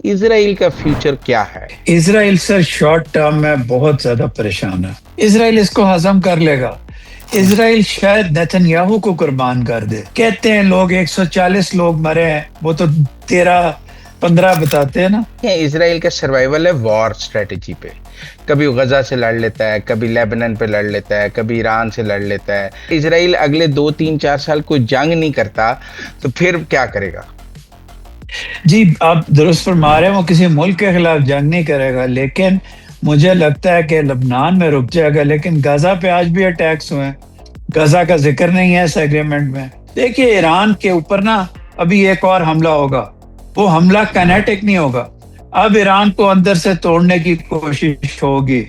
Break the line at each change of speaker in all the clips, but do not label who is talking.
اسرائیل کا فیوچر کیا ہے؟
اسرائیل سر شارٹ ٹرم میں بہت زیادہ پریشان ہے. اسرائیل اس کو ہضم کر لے گا. اسرائیل شاید نیتن یاہو کو قربان کر دے. کہتے ہیں لوگ 140 لوگ مرے ہیں، وہ تو 13-15 بتاتے ہیں نا.
اسرائیل کا سروائیول ہے وار اسٹریٹجی پہ. کبھی غزہ سے لڑ لیتا ہے، کبھی لیبنن پہ لڑ لیتا ہے، کبھی ایران سے لڑ لیتا ہے. اسرائیل اگلے 2-3-4 سال کوئی جنگ نہیں کرتا تو پھر کیا کرے گا؟
جی آپ درست فرما رہے ہیں، وہ کسی ملک کے خلاف جنگ نہیں کرے گا، لیکن مجھے لگتا ہے کہ لبنان میں رک جائے گا. لیکن غزہ پہ آج بھی اٹیکس ہوئے ہیں. غزہ کا ذکر نہیں ہے اس ایگریمنٹ میں. دیکھیے ایران کے اوپر نا ابھی ایک اور حملہ ہوگا. وہ حملہ کینیٹک نہیں ہوگا. اب ایران کو اندر سے توڑنے کی کوشش ہوگی.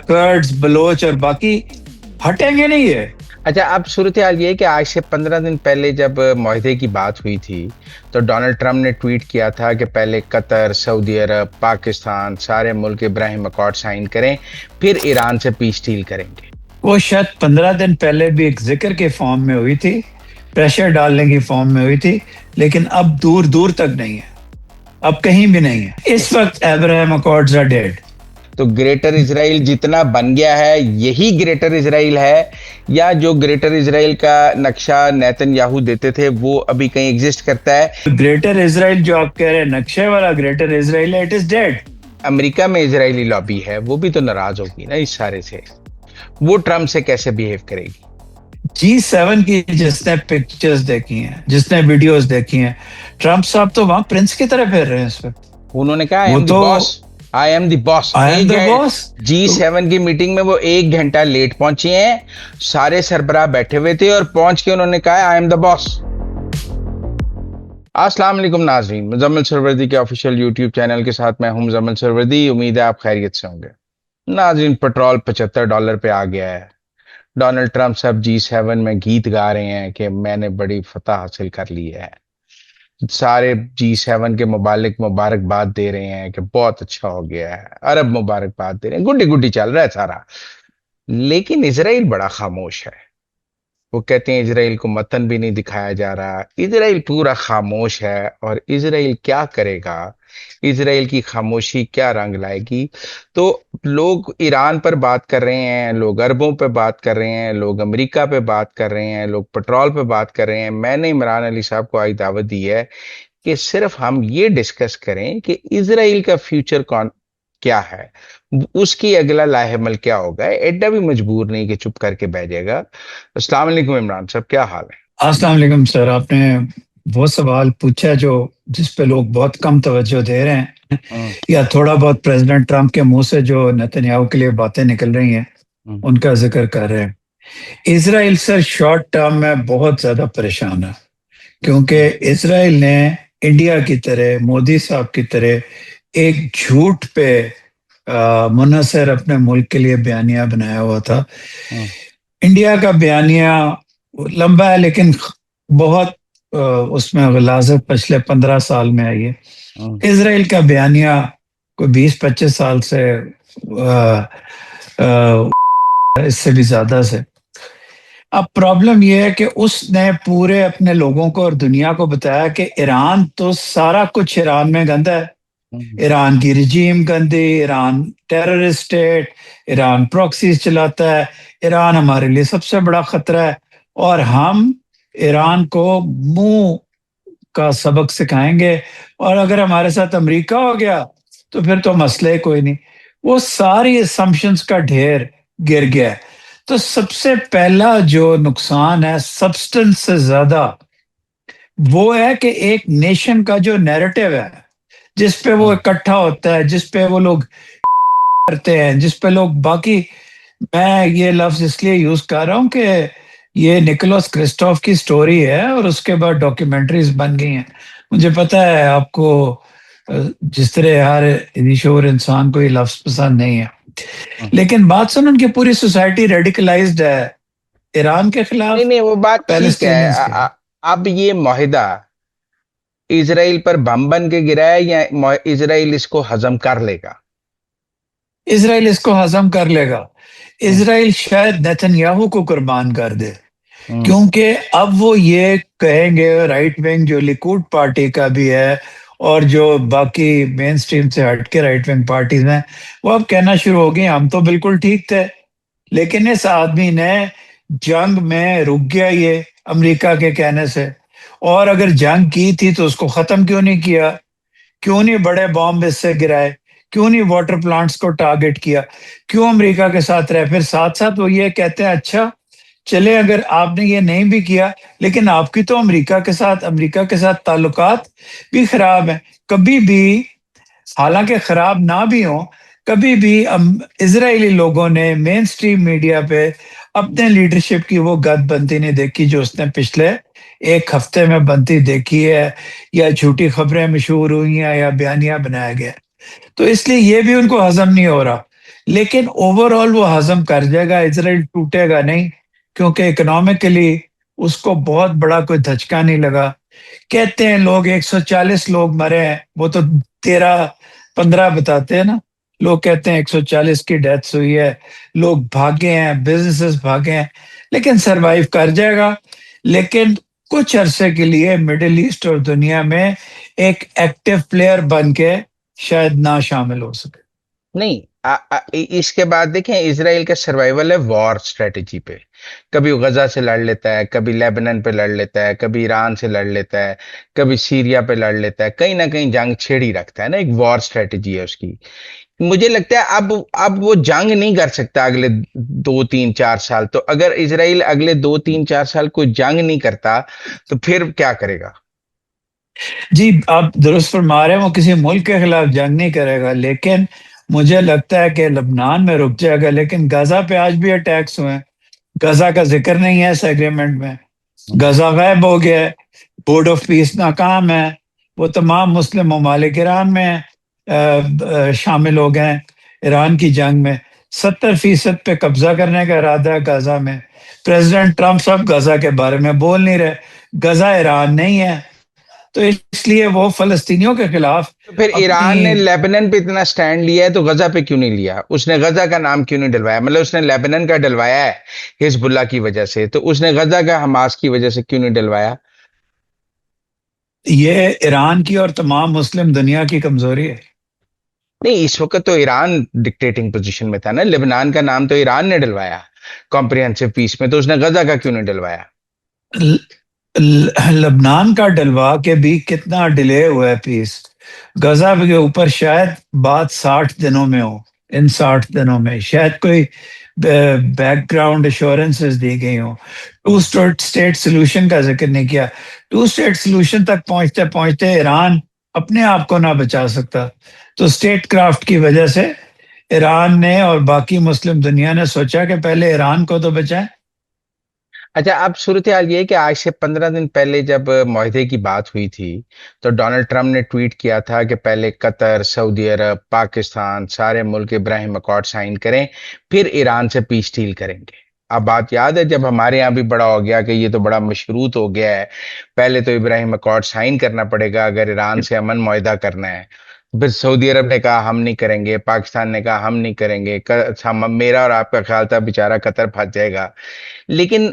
کرڈز، بلوچ اور باقی ہٹیں گے نہیں یہ.
اچھا، اب صورتحال یہ ہے کہ آج سے 15 دن پہلے جب معاہدے کی بات ہوئی تھی تو ڈونلڈ ٹرمپ نے ٹویٹ کیا تھا کہ پہلے قطر، سعودی عرب، پاکستان سارے ملک ابراہیم اکارڈ سائن کریں، پھر ایران سے پیس ڈیل کریں گے.
وہ شاید 15 دن پہلے بھی ایک ذکر کے فارم میں ہوئی تھی، پریشر ڈالنے کی فارم میں ہوئی تھی، لیکن اب دور دور تک نہیں ہے، اب کہیں بھی نہیں ہے. اس وقت ابراہیم اکارڈز آر ڈیڈ.
تو گریٹر اسرائیل جتنا بن گیا ہے یہی گریٹر اسرائیل ہے، یا جو گریٹر اسرائیل کا نقشہ نیتن یاہو دیتے تھے وہ ابھی کہیں ایگزسٹ کرتا ہے؟
گریٹر اسرائیل جو آپ کہہ رہے ہیں نقشے والا گریٹر اسرائیل ہے، اٹ از ڈیڈ.
امریکہ میں اسرائیلی لابی ہے، وہ بھی تو ناراض ہوگی نا اس سارے سے. وہ ٹرمپ سے کیسے بیہیو کرے گی؟
G7 کی جس نے پکچرز دیکھی ہیں، جس نے ویڈیوز دیکھی ہیں، ٹرمپ صاحب تو وہاں پرنس کی طرح پھر رہے ہیں اس وقت.
انہوں نے کہا I am the boss. G7 کی میٹنگ میں وہ 1 گھنٹہ لیٹ پہنچے ہیں. سارے سربراہ بیٹھے ہوئے تھے اور پہنچ کے انہوں نے کہا I am the boss. السلام علیکم ناظرین، مزمل سروردی کے آفیشیل یوٹیوب چینل کے ساتھ میں ہوں مزمل سروردی. امید ہے آپ خیریت سے ہوں گے. ناظرین، پٹرول $75 پہ آ گیا ہے. ڈونلڈ ٹرمپ صاحب G7 میں گیت گا رہے ہیں کہ میں نے بڑی فتح حاصل کر لی ہے. سارے G7 کے مبارکباد دے رہے ہیں کہ بہت اچھا ہو گیا ہے. عرب مبارکباد دے رہے ہیں، گڈی گڈی چل رہا ہے سارا. لیکن اسرائیل بڑا خاموش ہے. وہ کہتے ہیں اسرائیل کو متن بھی نہیں دکھایا جا رہا. اسرائیل پورا خاموش ہے. اور اسرائیل کیا کرے گا، اسرائیل کی خاموشی کیا رنگ لائے گی؟ تو لوگ ایران پر بات کر رہے ہیں، لوگ عربوں پہ بات کر رہے ہیں، لوگ امریکہ پہ بات کر رہے ہیں، لوگ پٹرول پہ بات کر رہے ہیں. میں نے عمران علی صاحب کو آج دعوت دی ہے کہ صرف ہم یہ ڈسکس کریں کہ اسرائیل کا فیوچر کیا ہے، اس کی اگلا لاہ عمل کیا ہوگا. ایڈا بھی مجبور نہیں کہ چپ کر کے بیٹھ جائے گا. السلام علیکم عمران صاحب، کیا حال ہے؟
السلام علیکم سر. آپ نے وہ سوال پوچھا جس پہ لوگ بہت کم توجہ دے رہے ہیں، یا تھوڑا بہت پریزیڈنٹ ٹرمپ کے منہ سے جو نیتن یاہو کے لیے باتیں نکل رہی ہیں ان کا ذکر کر رہے ہیں. اسرائیل سر شارٹ ٹرم میں بہت زیادہ پریشان ہے، کیونکہ اسرائیل نے انڈیا کی طرح، مودی صاحب کی طرح ایک جھوٹ پہ منحصر اپنے ملک کے لیے بیانیہ بنایا ہوا تھا. انڈیا کا بیانیہ لمبا ہے لیکن بہت اس میں غلاظت پچھلے 15 سال میں آئی ہے. اسرائیل کا بیانیہ کوئی 20-25 سال سے اس سے بھی زیادہ سے. اب پرابلم یہ ہے کہ اس نے پورے اپنے لوگوں کو اور دنیا کو بتایا کہ ایران تو سارا کچھ ایران میں گندا ہے، ایران کی رجیم گندی، Iran terrorist state, Iran proxies چلاتا ہے، ایران ہمارے لیے سب سے بڑا خطرہ ہے، اور ہم ایران کو منہ کا سبق سکھائیں گے، اور اگر ہمارے ساتھ امریکہ ہو گیا تو پھر تو مسئلہ ہی کوئی نہیں. وہ ساری اسمپشنز کا ڈھیر گر گیا ہے. تو سب سے پہلا جو نقصان ہے سبسٹنس سے زیادہ وہ ہے کہ ایک نیشن کا جو نیریٹو ہے، جس پہ وہ اکٹھا ہوتا ہے، جس پہ وہ لوگ کرتے ہیں، جس پہ لوگ باقی، میں یہ لفظ اس لیے یوز کر رہا ہوں کہ یہ نکولس کرسٹوف کی سٹوری ہے اور اس کے بعد ڈاکیومنٹریز بن گئی ہیں. مجھے پتا ہے آپ کو جس طرح ہر ایشور انسان کو یہ لفظ پسند نہیں ہے، لیکن بات سن، ان کی پوری سوسائٹی ریڈیکلائزڈ ہے ایران کے خلاف.
نہیں وہ بات ٹھیک ہے. اب یہ معاہدہ اسرائیل پر بم بن کے گرا ہے یا اسرائیل اس کو ہضم کر لے گا؟
اسرائیل اس کو ہضم کر لے گا. اسرائیل شاید نیتن یاہو کو قربان کر دے، کیونکہ اب وہ یہ کہیں گے، رائٹ ونگ جو لیکوڈ پارٹی کا بھی ہے اور جو باقی مین سٹریم سے ہٹ کے رائٹ ونگ پارٹیز ہیں وہ اب کہنا شروع ہو گئی ہم تو بالکل ٹھیک تھے، لیکن اس آدمی نے جنگ میں رک گیا یہ امریکہ کے کہنے سے، اور اگر جنگ کی تھی تو اس کو ختم کیوں نہیں کیا؟ کیوں نہیں بڑے بامب اس سے گرائے؟ کیوں نہیں واٹر پلانٹس کو ٹارگٹ کیا؟ کیوں امریکہ کے ساتھ رہے؟ پھر ساتھ ساتھ وہ یہ کہتے ہیں اچھا چلے اگر آپ نے یہ نہیں بھی کیا لیکن آپ کی تو امریکہ کے ساتھ تعلقات بھی خراب ہیں۔ کبھی بھی، حالانکہ خراب نہ بھی ہوں، کبھی بھی اسرائیلی لوگوں نے مین سٹریم میڈیا پہ اپنے لیڈرشپ کی وہ گد بنتی نہیں دیکھی جو اس نے پچھلے ایک ہفتے میں بنتی دیکھی ہے، یا جھوٹی خبریں مشہور ہوئی ہیں یا بیانیہ بنایا گیا، تو اس لیے یہ بھی ان کو ہضم نہیں ہو رہا۔ لیکن اوور آل وہ ہضم کر جائے گا، اسرائیل ٹوٹے گا نہیں، کیونکہ اکنامکلی اس کو بہت بڑا کوئی دھچکا نہیں لگا۔ کہتے ہیں لوگ 140 لوگ مرے ہیں، وہ تو 13-15 بتاتے ہیں نا، لوگ کہتے ہیں 140 کی ڈیتھس ہوئی ہے، لوگ بھاگے ہیں، بزنسز بھاگے ہیں، لیکن سروائیو کر جائے گا۔ لیکن کچھ عرصے کے لیے مڈل ایسٹ اور دنیا میں ایک ایکٹیو پلیئر بن کے شاید نہ شامل ہو سکے۔
نہیں، اس کے بعد دیکھیں اسرائیل کا سروائیول ہے وار سٹریٹجی پہ، کبھی وہ غزہ سے لڑ لیتا ہے، کبھی لیبنن پہ لڑ لیتا ہے، کبھی ایران سے لڑ لیتا ہے، کبھی سیریا پہ لڑ لیتا ہے، کہیں نہ کہیں جنگ چھیڑ ہی رکھتا ہے نا، ایک وار سٹریٹجی ہے اس کی۔ مجھے لگتا ہے اب وہ جنگ نہیں کر سکتا اگلے 2-3-4 سال، تو اگر اسرائیل اگلے 2-3-4 سال کوئی جنگ نہیں کرتا تو پھر کیا کرے گا؟
جی آپ درست فرما رہے ہیں، وہ کسی ملک کے خلاف جنگ نہیں کرے گا، لیکن مجھے لگتا ہے کہ لبنان میں رک جائے گا۔ لیکن غزہ پہ آج بھی اٹیکس ہوئے ہیں، غزہ کا ذکر نہیں ہے اس ایگریمنٹ میں، غزہ غائب ہو گیا ہے، بورڈ آف پیس ناکام ہے، وہ تمام مسلم ممالک ایران میں شامل ہو گئے ہیں ایران کی جنگ میں، 70% پہ قبضہ کرنے کا ارادہ ہے غزہ میں۔ پریزیڈنٹ ٹرمپ صاحب غزہ کے بارے میں بول نہیں رہے، غزہ ایران نہیں ہے، تو اس لیے وہ فلسطینیوں کے خلاف
تو پھر
اپنی،
ایران نے لیبنن پہ اتنا سٹینڈ لیا ہے تو غزہ پہ کیوں نہیں لیا؟ اس نے غزہ کا نام کیوں نہیں ڈلوایا؟ مطلب اس نے لیبنن کا ڈلوایا ہے حزب اللہ کی وجہ سے، تو اس نے غزہ کا حماس کی وجہ سے کیوں نہیں ڈلوایا؟
یہ ایران کی اور تمام مسلم دنیا کی کمزوری ہے۔
نہیں، اس وقت تو ایران ڈکٹیٹنگ پوزیشن میں تھا نا، لبنان کا نام تو ایران نے ڈلوایا کمپریہنسو پیس میں، تو اس نے غزہ کا کیوں نہیں ڈلوایا؟
لبنان کا ڈلوا کے بھی کتنا ڈیلے ہوا ہے پیس، غزہ کے اوپر شاید بات 60 دنوں میں ہو، ان 60 دنوں میں شاید کوئی بیک گراؤنڈ ایشورنسز دی گئی ہوں۔ ٹو اسٹیٹ سولوشن کا ذکر نہیں کیا، ٹو اسٹیٹ سولوشن تک پہنچتے پہنچتے ایران اپنے آپ کو نہ بچا سکتا، تو اسٹیٹ کرافٹ کی وجہ سے ایران نے اور باقی مسلم دنیا نے سوچا کہ پہلے ایران کو تو بچائیں۔
اچھا، اب صورتحال یہ ہے کہ آج سے 15 دن پہلے جب معاہدے کی بات ہوئی تھی تو ڈونلڈ ٹرمپ نے ٹویٹ کیا تھا کہ پہلے قطر، سعودی عرب، پاکستان سارے ملک ابراہیم اکارڈ سائن کریں، پھر ایران سے پیس ڈیل کریں گے۔ اب بات یاد ہے جب ہمارے یہاں بھی بڑا ہو گیا کہ یہ تو بڑا مشروط ہو گیا ہے، پہلے تو ابراہیم اکارڈ سائن کرنا پڑے گا اگر ایران سے امن معاہدہ کرنا ہے۔ پھر سعودی عرب نے کہا ہم نہیں کریں گے، پاکستان نے کہا ہم نہیں کریں گے، میرا اور آپ کا خیال تھا بیچارہ قطر پھنس جائے گا، لیکن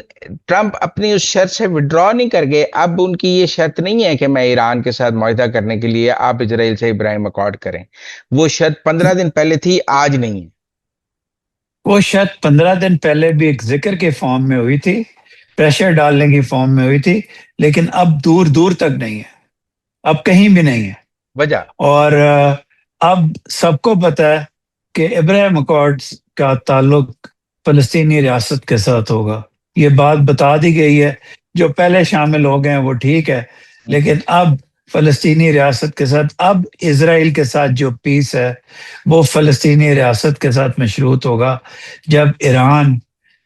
ٹرمپ اپنی اس شرط سے وڈرا نہیں کر گئے۔ اب ان کی یہ شرط نہیں ہے کہ میں ایران کے ساتھ معاہدہ کرنے کے لیے آپ اسرائیل سے ابراہیم اکارڈ کریں، وہ شرط 15 دن پہلے تھی، آج نہیں ہے۔
وہ شاید 15 دن پہلے بھی ایک ذکر کے فارم میں ہوئی تھی، پریشر ڈالنے کی فارم میں ہوئی تھی، لیکن اب دور دور تک نہیں ہے، اب کہیں بھی نہیں ہے۔
وجہ
اور اب سب کو پتا ہے کہ ابراہیم اکارڈز کا تعلق فلسطینی ریاست کے ساتھ ہوگا، یہ بات بتا دی گئی ہے، جو پہلے شامل ہو گئے ہیں وہ ٹھیک ہے، لیکن اب فلسطینی ریاست کے ساتھ، اب اسرائیل کے ساتھ جو پیس ہے وہ فلسطینی ریاست کے ساتھ مشروط ہوگا جب ایران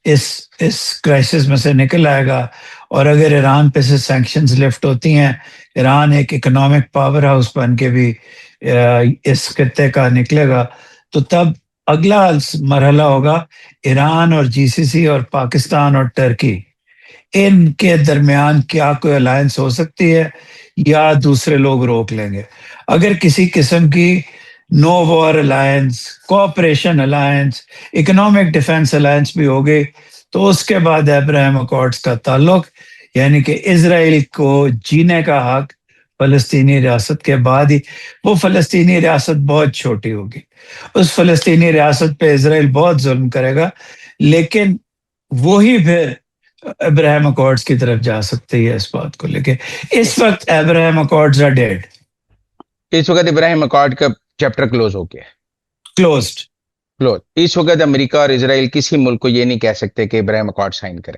اس اس کرائسس میں سے نکل آئے گا، اور اگر ایران پہ سے سینکشنز لفٹ ہوتی ہیں، ایران ایک اکنامک پاور ہاؤس بن کے بھی اس خطے کا نکلے گا، تو تب اگلا مرحلہ ہوگا ایران اور جی سی سی اور پاکستان اور ٹرکی، ان کے درمیان کیا کوئی الائنس ہو سکتی ہے یا دوسرے لوگ روک لیں گے؟ اگر کسی قسم کی no war alliance, cooperation alliance, economic defence alliance بھی ہوگی، تو اس کے بعد ابراہیم اکارڈز کا تعلق، یعنی کہ اسرائیل کو جینے کا حق فلسطینی ریاست کے بعد ہی وہ فلسطینی ریاست بہت چھوٹی ہوگی. اس فلسطینی ریاست پہ اسرائیل بہت ظلم کرے گا، لیکن وہی پھر ابراہیم اکارڈز کی طرف جا سکتی ہے اس بات کو لے کے. اس وقت ابراہیم اکارڈز آر ڈیڈ،
اس وقت ابراہیم اکارڈ کا چیپٹر کلوز ہو گیا.
کلوزڈ.
کلوز. اس وقت امریکہ اور اسرائیل کسی ملک کو یہ نہیں کہہ سکتے کہ ابراہیم اکارڈ سائن کرے.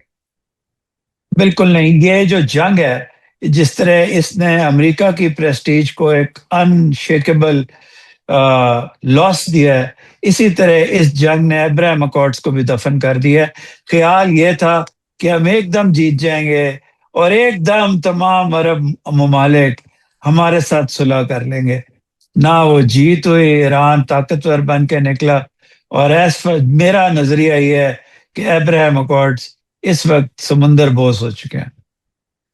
بالکل نہیں. یہ جو جنگ ہے، جس طرح اس نے امریکہ کی پریسٹیج کو ایک انشیکیبل لاس دیا ہے، اسی طرح اس جنگ نے ابراہیم اکارڈز کو بھی دفن کر دیا ہے. خیال یہ تھا کہ ہم ایک دم جیت جائیں گے اور ایک دم تمام عرب ممالک ہمارے ساتھ صلح کر لیں گے. نہ وہ جیت ہوئی، ایران طاقتور بن کے نکلا. اور میرا نظریہ یہ ہے کہ ابراہیم اکارڈز اس وقت سمندر بوس ہو چکے ہیں.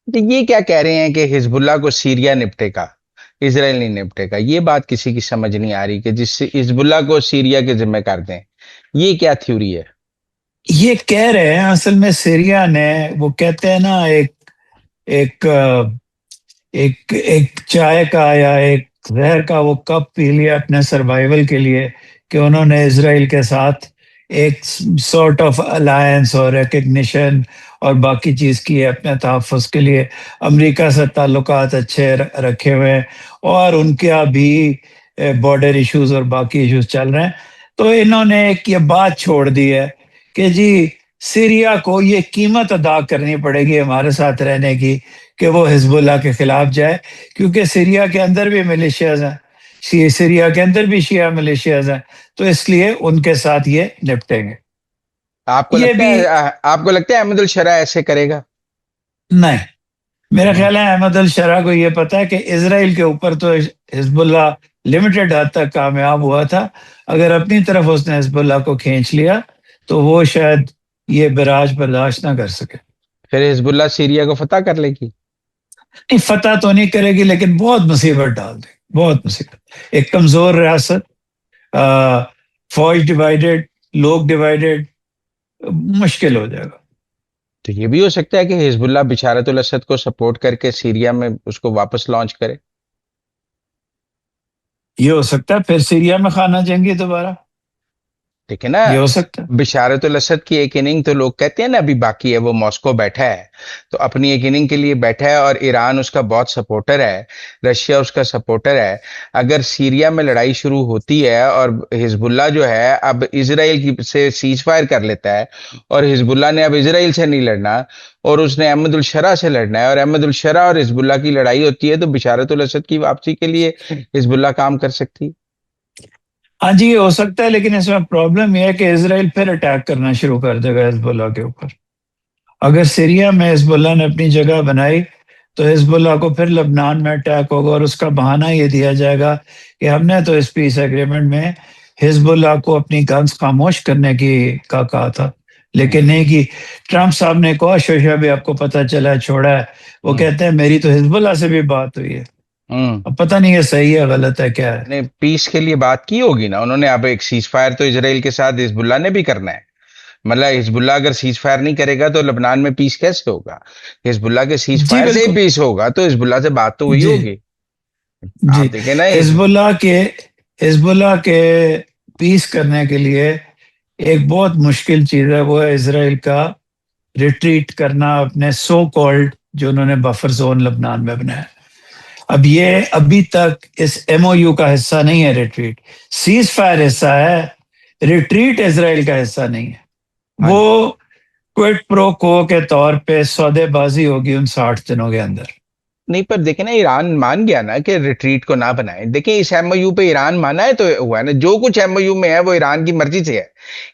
تو یہ کیا کہہ رہے ہیں کہ حزب اللہ کو سیریا نپٹے گا، اسرائیل نہیں نپٹے گا؟ یہ بات کسی کی سمجھ نہیں آ رہی کہ جس سے حزب اللہ کو سیریا کے ذمہ کر دیں. یہ کیا تھیوری ہے؟
یہ کہہ رہے ہیں اصل میں سیریا نے، وہ کہتے ہیں نا، ایک ایک چائے کا یا ایک زہر کا وہ کپ پی لیا اپنے سروائیول کے لیے، کہ انہوں نے اسرائیل کے ساتھ ایک سارٹ آف الائنس اور ریکگنیشن اور باقی چیز کی ہے اپنے تحفظ کے لیے. امریکہ سے تعلقات اچھے رکھے ہوئے ہیں اور ان کے بھی بارڈر ایشوز اور باقی ایشوز چل رہے ہیں. تو انہوں نے ایک یہ بات چھوڑ دی ہے کہ جی سیریا کو یہ قیمت ادا کرنی پڑے گی ہمارے ساتھ رہنے کی کہ وہ حزب اللہ کے خلاف جائے، کیونکہ سیریا کے اندر بھی ملیشیاز ہیں، سیریا کے اندر بھی شیعہ ملیشیاز ہیں، تو اس لیے ان کے ساتھ یہ نپٹیں گے.
آپ کو
یہ
لگتا
بھی
ہے احمد الشرع ایسے کرے گا؟
نہیں. میرا خیال ہے احمد الشرع کو یہ پتا ہے کہ اسرائیل کے اوپر تو حزب اللہ لمیٹڈ حد تک کامیاب ہوا تھا. اگر اپنی طرف اس نے حزب اللہ کو کھینچ لیا تو وہ شاید یہ براج برداشت نہ کر سکے.
پھر حزب اللہ سیریا کو فتح کر لے گی؟
نہیں، فتح تو نہیں کرے گی، لیکن بہت مصیبت ڈال دے، بہت مصیبت. ایک کمزور ریاست، فوج ڈیوائیڈڈ، لوگ ڈیوائیڈڈ، مشکل ہو جائے گا.
تو یہ بھی ہو سکتا ہے کہ حزب اللہ بشارت الاسد کو سپورٹ کر کے سیریا میں اس کو واپس لانچ کرے.
یہ ہو سکتا ہے پھر سیریا میں خانہ جنگی دوبارہ،
ٹھیک ہے نا؟
یہ ہو سکتا ہے.
بشارت الاسد کی ایک اننگ تو لوگ کہتے ہیں نا ابھی باقی ہے، وہ ماسکو بیٹھا ہے تو اپنی ایک اننگ کے لیے بیٹھا ہے، اور ایران اس کا بہت سپورٹر ہے، رشیا اس کا سپورٹر ہے. اگر سیریا میں لڑائی شروع ہوتی ہے اور حزب اللہ جو ہے اب اسرائیل کی سے سیز فائر کر لیتا ہے، اور حزب اللہ نے اب اسرائیل سے نہیں لڑنا اور اس نے احمد الشرع سے لڑنا ہے، اور احمد الشرع اور حزب اللہ کی لڑائی ہوتی ہے، تو بشارت الاسد کی واپسی کے لیے حزب اللہ کام کر سکتی.
ہاں جی، یہ ہو سکتا ہے، لیکن اس میں پرابلم یہ ہے کہ اسرائیل پھر اٹیک کرنا شروع کر دے گا حزب اللہ کے اوپر. اگر سیریا میں حزب اللہ نے اپنی جگہ بنائی تو حزب اللہ کو پھر لبنان میں اٹیک ہوگا، اور اس کا بہانہ یہ دیا جائے گا کہ ہم نے تو اس پیس ایگریمنٹ میں حزب اللہ کو اپنی گنز خاموش کرنے کی کا کہا تھا، لیکن نہیں کی. ٹرمپ صاحب نے ایک اور شوشہ بھی آپ کو پتہ چلا چھوڑا ہے، وہ کہتے ہیں میری تو حزب اللہ سے بھی بات ہوئی ہے. اب پتہ نہیں یہ صحیح ہے غلط ہے کیا ہے.
نے پیس کے لیے بات کی ہوگی نا انہوں نے. اب ایک سیز فائر تو اسرائیل کے ساتھ حزب اللہ نے بھی کرنا ہے. مطلب حزب اللہ اگر سیز فائر نہیں کرے گا تو لبنان میں پیس کیسے ہوگا؟ حزب اللہ کے سیز
جی
فائر سے ہی
بالکل.
پیس ہوگا، تو حزب اللہ سے بات تو ہوئی
جی
ہوگی.
جی.
آپ دیکھیں نا
حزب اللہ کے پیس کرنے کے لیے ایک بہت مشکل چیز ہے، وہ ہے اسرائیل کا ریٹریٹ کرنا اپنے سو کالڈ جو انہوں نے بفر زون لبنان میں بنایا. اب یہ ابھی تک اس ایم او یو کا حصہ نہیں ہے ریٹریٹ. سیز فائر حصہ ہے، ریٹریٹ اسرائیل کا حصہ نہیں ہے.
ہاں جی.
وہ کوئٹ پرو کو کے طور پہ سودے بازی ہوگی ان 60 دنوں کے اندر.
نہیں، پر دیکھیں نا ایران مان گیا نا کہ ریٹریٹ کو نہ بنائیں. دیکھیں اس ایم او یو پہ ایران مانا ہے تو ہوا ہے نا. جو کچھ ایم او یو میں ہے وہ ایران کی مرضی سے ہے.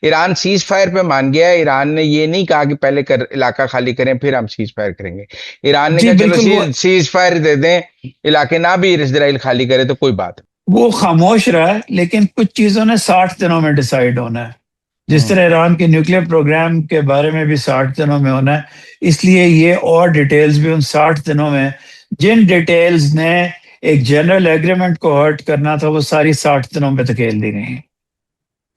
ایران سیز فائر پہ مان گیا ہے. ایران نے یہ نہیں کہا کہ پہلے علاقہ خالی کریں پھر ہم سیز فائر کریں گے. ایران نے
جی
کہا چلو
بالکل.
سیز فائر دے دیں، علاقے نہ بھی اسرائیل خالی کرے تو کوئی بات.
وہ خاموش رہا ہے، لیکن کچھ چیزوں نے 60 دنوں میں ڈیسائیڈ ہونا ہے. جس طرح ایران کے نیوکلیر پروگرام کے بارے میں بھی 60 دنوں میں ہونا ہے، اس لیے یہ اور ڈیٹیلز بھی ان 60 دنوں میں، جن ڈیٹیلز نے ایک جنرل ایگریمنٹ کو ہرٹ کرنا تھا، وہ ساری 60 دنوں میں دھکیل دی گئی ہیں.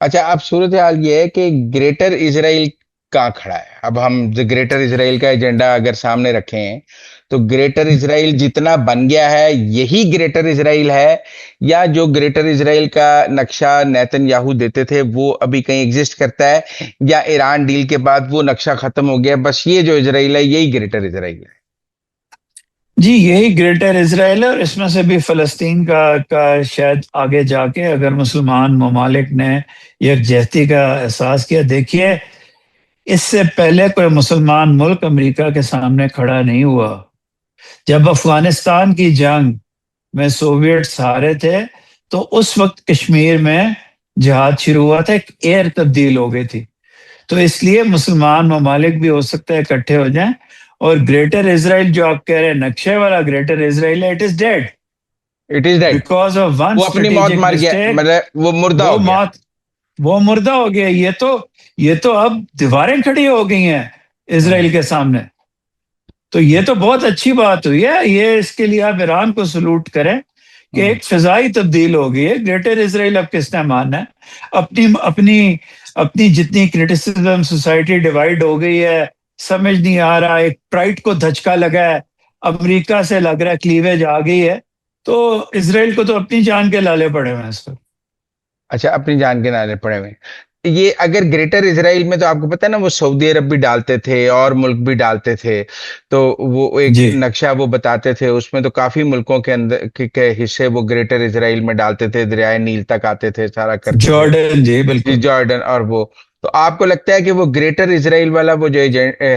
اچھا، اب صورتحال یہ ہے کہ گریٹر اسرائیل کہاں کھڑا ہے. اب ہم گریٹر اسرائیل کا ایجنڈا اگر سامنے رکھیں تو گریٹر اسرائیل جتنا بن گیا ہے یہی گریٹر اسرائیل ہے، یا جو گریٹر اسرائیل کا نقشہ نیتن یاہو دیتے تھے وہ ابھی کہیں ایگزسٹ کرتا ہے، یا ایران ڈیل کے بعد وہ نقشہ ختم ہو گیا، بس یہ جو اسرائیل ہے یہی گریٹر اسرائیل ہے؟
جی یہی گریٹر اسرائیل ہے، اور اس میں سے بھی فلسطین کا شاید آگے جا کے اگر مسلمان ممالک نے یکجہتی کا احساس کیا. دیکھیے اس سے پہلے کوئی مسلمان ملک امریکہ کے سامنے کھڑا نہیں ہوا. جب افغانستان کی جنگ میں سوویٹس ہارے تھے تو اس وقت کشمیر میں جہاد شروع ہوا تھا، ایک ایئر تبدیل ہو گئی تھی. تو اس لیے مسلمان ممالک بھی ہو سکتا ہے اکٹھے ہو جائیں. اور گریٹر اسرائیل جو آپ کہہ رہے ہیں نقشے والا گریٹر اسرائیل ہے، it is dead
it is dead.
Because of one
وہ اپنی موت
اسٹریٹجک
مر گیا،
مسٹیک.
مطلب وہ مردہ
وہ
ہو گیا.
موت وہ مردہ ہو گیا. یہ تو اب دیواریں کھڑی ہو گئی ہیں اسرائیل کے سامنے. تو یہ تو بہت اچھی بات ہوئی ہے. یہ اس کے لیے آپ ایران کو سلوٹ کریں کہ ایک فضائی تبدیل ہو گئی ہے. گریٹر اسرائیل اب کس نے ماننا ہے؟ اپنی جتنی کرٹیسزم سوسائٹی ڈیوائیڈ ہو گئی ہے، سمجھ نہیں آ رہا. ایک پرائڈ کو دھچکا لگا ہے، امریکہ سے لگ رہا ہے کلیویج آ گئی ہے. تو اسرائیل کو تو اپنی جان کے لالے پڑے ہوئے ہیں اس وقت.
اچھا، اپنی جان کے نعرے پڑے ہوئے. یہ اگر گریٹر اسرائیل میں تو آپ کو پتا ہے نا، وہ سعودی عرب بھی ڈالتے تھے اور ملک بھی ڈالتے تھے، تو وہ ایک
جی
نقشہ وہ بتاتے تھے، اس میں تو کافی ملکوں کے اندر کے حصے وہ گریٹر اسرائیل میں ڈالتے تھے، دریائے نیل تک آتے تھے، سارا کرتے تھے.
جارڈن، جی
جی
بالکل.
جارڈن اور وہ. تو آپ کو لگتا ہے کہ وہ گریٹر اسرائیل والا وہ جو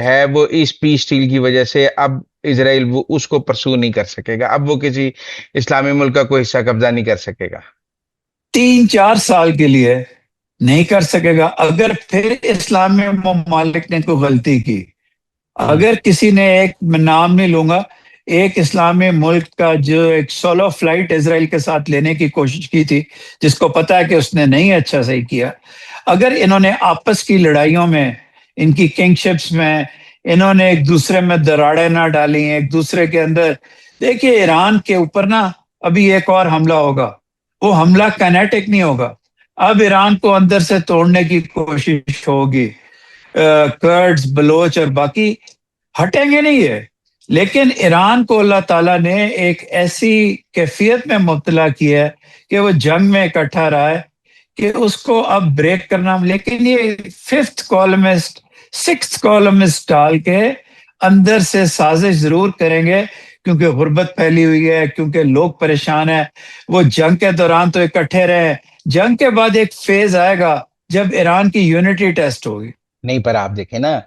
ہے وہ اس پیس ڈیل کی وجہ سے اب اسرائیل وہ اس کو پرسو نہیں کر سکے گا، اب وہ کسی اسلامی ملک کا کوئی حصہ قبضہ نہیں کر سکے گا؟
3-4 سال کے لیے نہیں کر سکے گا. اگر پھر اسلامی ممالک نے کوئی غلطی کی، اگر کسی نے ایک، میں نام نہیں لوں گا، ایک اسلامی ملک کا جو ایک سولو فلائٹ اسرائیل کے ساتھ لینے کی کوشش کی تھی، جس کو پتا ہے کہ اس نے نہیں اچھا صحیح کیا، اگر انہوں نے آپس کی لڑائیوں میں، ان کی کنگ شپس میں، انہوں نے ایک دوسرے میں دراڑیں نہ ڈالی، ایک دوسرے کے اندر، دیکھیے ایران کے اوپر نا ابھی ایک اور حملہ ہوگا. وہ حملہ کائنیٹک نہیں ہوگا. اب ایران کو اندر سے توڑنے کی کوشش ہوگی. کرڈز، بلوچ اور باقی ہٹیں گے نہیں ہے. لیکن ایران کو اللہ تعالیٰ نے ایک ایسی کیفیت میں مبتلا کیا ہے کہ وہ جنگ میں اکٹھا رہا ہے کہ اس کو اب بریک کرنا. لیکن یہ 5th کالمسٹ 6th کالمسٹ ڈال کے اندر سے سازش ضرور کریں گے، کیونکہ غربت پھیلی ہوئی ہے، کیونکہ لوگ پریشان ہیں. وہ جنگ کے دوران تو اکٹھے رہے، جنگ کے بعد ایک فیز آئے گا جب ایران کی یونٹی ٹیسٹ ہوگی.
نہیں، پر آپ دیکھیں نا،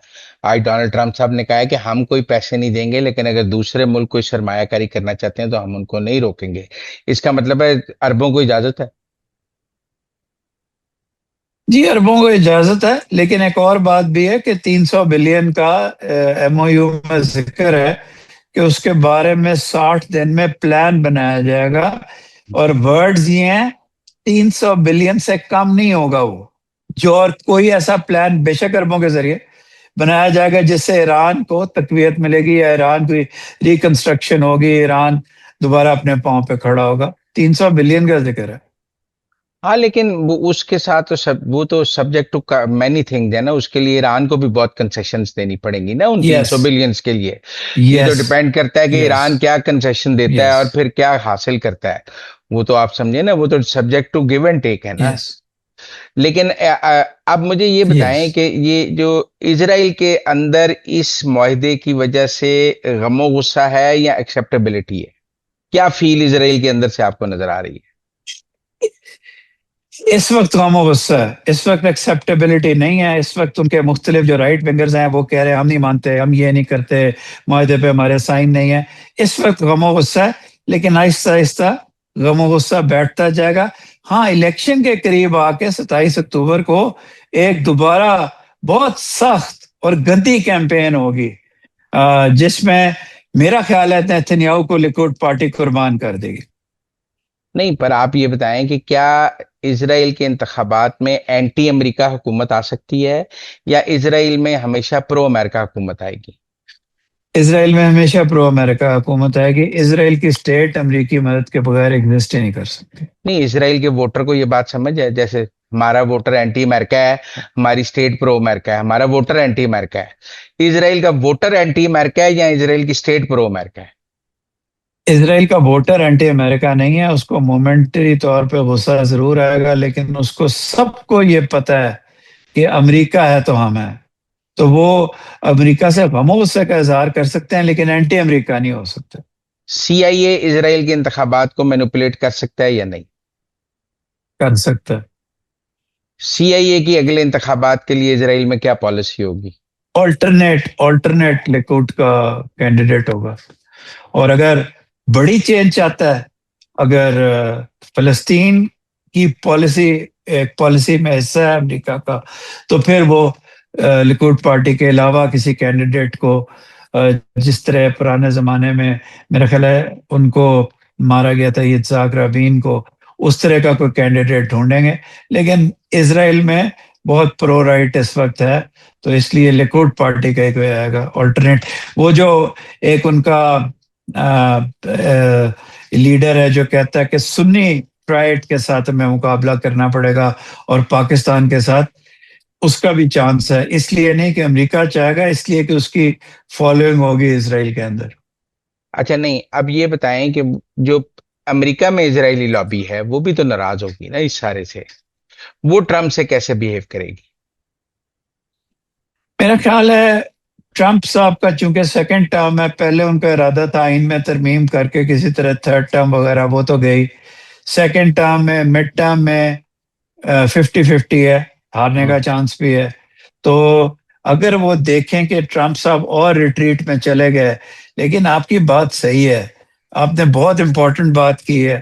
آج ڈونلڈ ٹرمپ صاحب نے کہا ہے کہ ہم کوئی پیسے نہیں دیں گے، لیکن اگر دوسرے ملک کوئی سرمایہ کاری کرنا چاہتے ہیں تو ہم ان کو نہیں روکیں گے. اس کا مطلب ہے عربوں کو اجازت ہے؟
جی عربوں کو اجازت ہے، لیکن ایک اور بات بھی ہے کہ 300 بلین کا ایم او یو میں ذکر ہے کہ اس کے بارے میں 60 دن میں پلان بنایا جائے گا. اور ورڈز یہ ہیں 300 بلین سے کم نہیں ہوگا وہ. جو اور کوئی ایسا پلان بے شک عربوں کے ذریعے بنایا جائے گا جس سے ایران کو تقویت ملے گی، یا ایران کی ریکنسٹرکشن ہوگی، ایران دوبارہ اپنے پاؤں پہ کھڑا ہوگا. 300 بلین کا ذکر ہے.
ہاں، لیکن وہ اس کے ساتھ تو وہ تو سبجیکٹ ٹو مینی تھنگ ہے نا. اس کے لیے ایران کو بھی بہت کنسیشنز دینی پڑیں گی نا ان
یس
300 بلینز کے لیے. یہ تو
یس
ڈیپینڈ کرتا ہے کہ
یس
ایران کیا کنسیشن دیتا ہے
یس
اور پھر کیا حاصل کرتا ہے. وہ تو آپ سمجھے نا، وہ تو subject to give and take ہے نا.
یس
لیکن اب مجھے یہ
یس.
بتائیں کہ یہ جو اسرائیل کے اندر اس معاہدے کی وجہ سے غم و غصہ ہے یا ایکسیپٹیبلٹی ہے؟ کیا فیل اسرائیل کے اندر سے آپ کو نظر آ رہی ہے؟
اس وقت غم و غصہ ہے، اس وقت ایکسیپٹیبلٹی نہیں ہے. اس وقت ان کے مختلف جو رائٹ ونگرز ہیں وہ کہہ رہے ہیں ہم نہیں مانتے، ہم یہ نہیں کرتے، معاہدے پہ ہمارے سائن نہیں ہے. اس وقت غم و غصہ ہے، لیکن آہستہ آہستہ غم و غصہ بیٹھتا جائے گا. ہاں الیکشن کے قریب آ کے 27 اکتوبر کو ایک دوبارہ بہت سخت اور گندی کیمپین ہوگی، جس میں میرا خیال ہے نیتنیاہو کو لیکوڈ پارٹی قربان کر دے گی.
نہیں، پر آپ یہ بتائیں کہ کیا اسرائیل کے انتخابات میں اینٹی امریکہ حکومت آ سکتی ہے، یا اسرائیل میں ہمیشہ پرو امریکہ حکومت آئے گی؟
اسرائیل میں ہمیشہ پرو امریکہ حکومت آئے گی. اسرائیل کی اسٹیٹ امریکی مدد کے بغیر ایگزسٹ ہی نہیں کر سکتی.
نہیں، اسرائیل کے ووٹر کو یہ بات سمجھ ہے، جیسے ہمارا ووٹر اینٹی امریکہ ہے, ہماری اسٹیٹ پرو امریکہ ہے, ہمارا ووٹر اینٹی امریکہ ہے. اسرائیل کا ووٹر اینٹی امریکہ ہے یا اسرائیل کی اسٹیٹ پرو امریکہ ہے؟
اسرائیل کا ووٹر اینٹی امریکہ نہیں ہے. اس کو مومنٹری طور پہ غصہ ضرور آئے گا، لیکن اس کو سب کو یہ پتا ہے کہ امریکہ ہے تو ہم ہیں. تو وہ امریکہ سے غم و غصے کا اظہار کر سکتے ہیں لیکن اینٹی امریکہ نہیں ہو سکتے.
سی آئی اے اسرائیل کے انتخابات کو مینوپولیٹ کر سکتا ہے یا نہیں؟
کر سکتا ہے.
سی آئی اے کی اگلے انتخابات کے لیے اسرائیل میں کیا پالیسی ہوگی؟
آلٹرنیٹ لیکوڈ کا کینڈیڈیٹ ہوگا. اور اگر بڑی چینج چاہتا ہے، اگر فلسطین کی پالیسی ایک پالیسی میں حصہ ہے امریکہ کا، تو پھر وہ لیکوڈ پارٹی کے علاوہ کسی کینڈیڈیٹ کو، جس طرح پرانے زمانے میں میرا خیال ہے ان کو مارا گیا تھا یtzhak رابین کو، اس طرح کا کوئی کینڈیڈیٹ ڈھونڈیں گے. لیکن اسرائیل میں بہت پرو رائٹ اس وقت ہے، تو اس لیے لیکوڈ پارٹی کا ایک آئے گا آلٹرنیٹ. وہ جو ایک ان کا لیڈر ہے جو کہتا ہے کہ سنی ٹرائٹ کے ساتھ ہمیں مقابلہ کرنا پڑے گا اور پاکستان کے ساتھ، اس کا بھی چانس ہے. اس لیے نہیں کہ امریکہ چاہے گا، اس لیے کہ اس کی فالوئنگ ہوگی اسرائیل کے اندر.
اچھا نہیں، اب یہ بتائیں کہ جو امریکہ میں اسرائیلی لابی ہے وہ بھی تو ناراض ہوگی نا اس سارے سے، وہ ٹرمپ سے کیسے بیہیو کرے گی؟
میرا خیال ہے ٹرمپ صاحب کا چونکہ سیکنڈ ٹرم ہے، پہلے ان کا ارادہ تھا آئین میں ترمیم کر کے کسی طرح تھرڈ ٹرم وغیرہ، وہ تو گئی. سیکنڈ ٹرم میں مڈ ٹرم میں 50-50 ہے، ہارنے کا چانس بھی ہے. تو اگر وہ دیکھیں کہ ٹرمپ صاحب اور ریٹریٹ میں چلے گئے، لیکن آپ کی بات صحیح ہے، آپ نے بہت امپورٹنٹ بات کی ہے.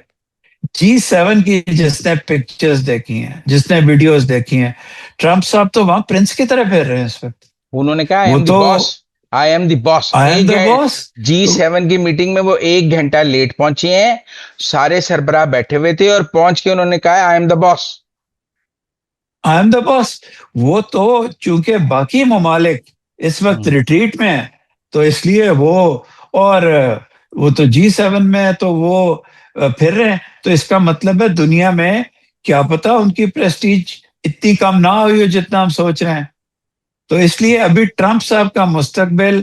G7 کی جس نے پکچرز دیکھی ہیں، جس نے ویڈیوز دیکھی ہیں، ٹرمپ صاحب تو وہاں پرنس کی طرح پھر رہے ہیں اس وقت.
انہوں نے کہا آئی
وہ
ایم دی
تو
باس، I am the boss.
I am the boss.
G7 کی میٹنگ میں وہ 1 گھنٹہ لیٹ پہنچے ہیں، سارے سربراہ بیٹھے ہوئے تھے اور پہنچ کے انہوں نے کہا I am the boss.
I am دا باس. وہ تو چونکہ باقی ممالک اس وقت ریٹریٹ میں ہیں، تو اس لیے وہ، اور وہ تو G7 میں ہے تو وہ پھر رہے ہیں. تو اس کا مطلب ہے دنیا میں کیا پتا ان کی پریسٹیج اتنی کم نہ ہوئی ہو جتنا ہم سوچ رہے ہیں. تو اس لیے ابھی ٹرمپ صاحب کا مستقبل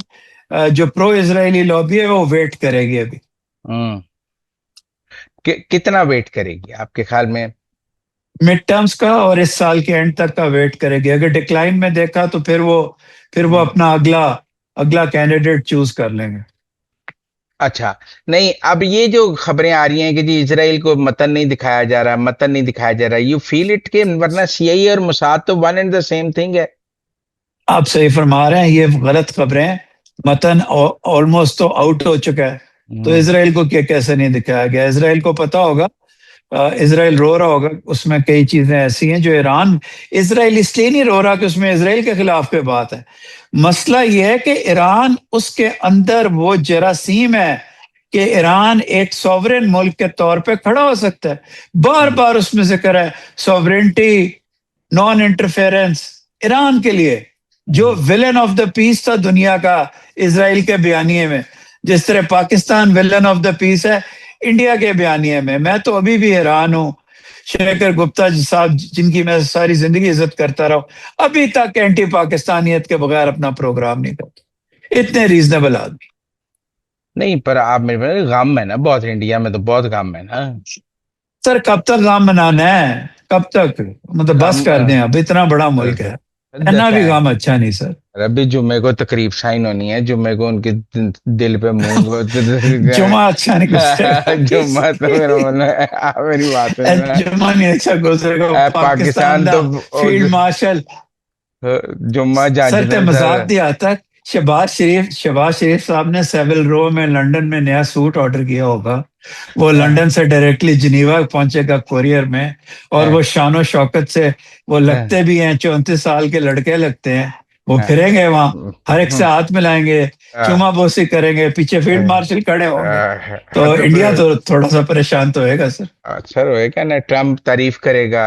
جو پرو اسرائیلی لابی ہے وہ ویٹ کرے گی ابھی.
کتنا ویٹ کرے گی آپ کے خیال میں؟
مڈ ٹرمز کا اور اس سال کے اینڈ تک کا ویٹ کرے گی. اگر ڈکلائن میں دیکھا تو پھر وہ اپنا اگلا کینڈیڈیٹ چوز کر لیں گے.
اچھا نہیں، اب یہ جو خبریں آ رہی ہیں کہ جی اسرائیل کو متن نہیں دکھایا جا رہا، یو فیل اٹ کہ ورنہ سی آئی اے اور موساد تو one and the same thing ہے.
آپ صحیح فرما رہے ہیں، یہ غلط خبریں. متن آلموسٹ تو آؤٹ ہو چکا ہے، تو اسرائیل کو کیسے نہیں دکھایا گیا؟ اسرائیل کو پتا ہوگا، اسرائیل رو رہا ہوگا. اس میں کئی چیزیں ایسی ہیں جو اسرائیل اس لیے نہیں رو رہا کہ اس میں اسرائیل کے خلاف کوئی بات ہے. مسئلہ یہ ہے کہ ایران اس کے اندر وہ جراثیم ہے کہ ایران ایک سوورن ملک کے طور پہ کھڑا ہو سکتا ہے. بار بار اس میں ذکر ہے سوورنٹی، نان انٹرفیئرنس. ایران کے لیے جو ویلن آف دا پیس تھا دنیا کا اسرائیل کے بیانیے میں، جس طرح پاکستان ویلن آف دا پیس ہے انڈیا کے بیانیے میں. میں تو ابھی بھی حیران ہوں، شیکھر گپتا صاحب جن کی میں ساری زندگی عزت کرتا رہا ہوں، ابھی تک اینٹی پاکستانیت کے بغیر اپنا پروگرام نہیں کرتے. اتنے ریزنیبل آدمی.
نہیں پر آپ میرے غم ہے نا بہت، انڈیا میں تو بہت غم ہے نا
سر. کب تک غم منانا ہے؟ کب تک؟ مطلب بس کر دیں، اب اتنا بڑا ملک ہے، اتنا بھی غم اچھا نہیں سر.
ربی جمعے کو تقریب سائن ہونی ہے، جمعے کو ان کے دل پہ منہ
جمعہ اچھا نہیں گزرے.
جمعہ تو میری بات ہے،
جمعہ نہیں اچھا گزرے گا. پاکستان
تو
فیلڈ مارشل
جمعہ
سر تے مذاق دیا تک شہباز شریف صاحب نے سیول رو میں لنڈن میں نیا سوٹ آرڈر کیا ہوگا. وہ لنڈن سے ڈائریکٹلی جنیوا پہنچے گا کوریئر میں، اور وہ شان و شوکت سے وہ لگتے بھی ہیں 34 سال کے لڑکے لگتے ہیں. وہ پھریں گے وہاں، ہر ایک سے ہاتھ ملائیں گے، چوما بوسی کریں گے، پیچھے فیلڈ مارشل کھڑے ہوں گے. تو انڈیا تو تھوڑا سا پریشان تو ہوئے گا سر.
سر ہوئے گا نا. ٹرمپ تعریف کرے گا،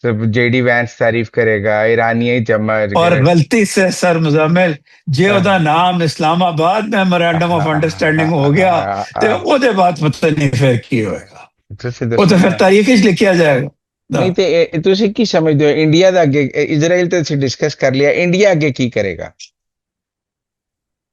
جے ڈی وینس تعریف کرے گا، ایرانی جمع.
اور غلطی سے سر مزمل جے دا نام اسلام آباد میں میمورینڈم آف انڈرسٹینڈنگ ہو گیا تو وہ دے بات پتہ نہیں پھر کی ہوئے گا، وہ تو پھر تاریخ لکھیا جائے گا.
ਨਹੀਂ ਤੇ ਤੁਸੀਂ ਕੀ ਸਮਝਦੇ ਹੋ ਇੰਡੀਆ ਦਾ ਅੱਗੇ ਇਜ਼ਰਾਈਲ ਤੇ ਅਸੀਂ ਡਿਸਕਸ ਕਰ ਲਿਆ ਇੰਡੀਆ ਅੱਗੇ ਕੀ ਕਰੇਗਾ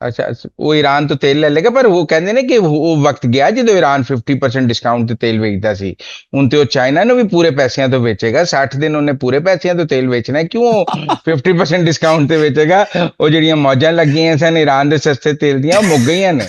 ਅੱਛਾ ਉਹ ਈਰਾਨ ਤੋਂ ਤੇਲ ਲੈ ਲੇਗਾ ਪਰ ਉਹ ਕਹਿੰਦੇ ਨੇ ਕਿ ਉਹ ਵਕਤ ਗਿਆ ਜਦੋਂ ਈਰਾਨ 50% ਡਿਸਕਾਊਂਟ ਤੇ ਤੇਲ ਵੇਚਦਾ ਸੀ ਹੁਣ ਤੇ ਉਹ ਚਾਈਨਾ ਨੂੰ ਵੀ ਪੂਰੇ ਪੈਸਿਆਂ ਤੋਂ ਵੇਚੇਗਾ 60 ਦਿਨ ਉਹਨੇ ਪੂਰੇ ਪੈਸਿਆਂ ਤੋਂ ਤੇਲ ਵੇਚਣਾ ਕਿਉਂ 50% ਡਿਸਕਾਊਂਟ ਤੇ ਵੇਚੇਗਾ ਉਹ ਜਿਹੜੀਆਂ ਮੌਜਾਂ ਲੱਗੀਆਂ ਸਨ ਈਰਾਨ ਦੇ ਸਸਤੇ ਤੇਲ ਦੀਆਂ ਉਹ ਮੁੱਕ ਗਈਆਂ ਨੇ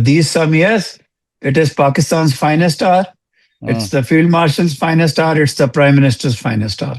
these some years it is Pakistan's finest hour, it's the field marshal's finest hour, it's the prime minister's finest hour।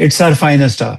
it's our finest hour।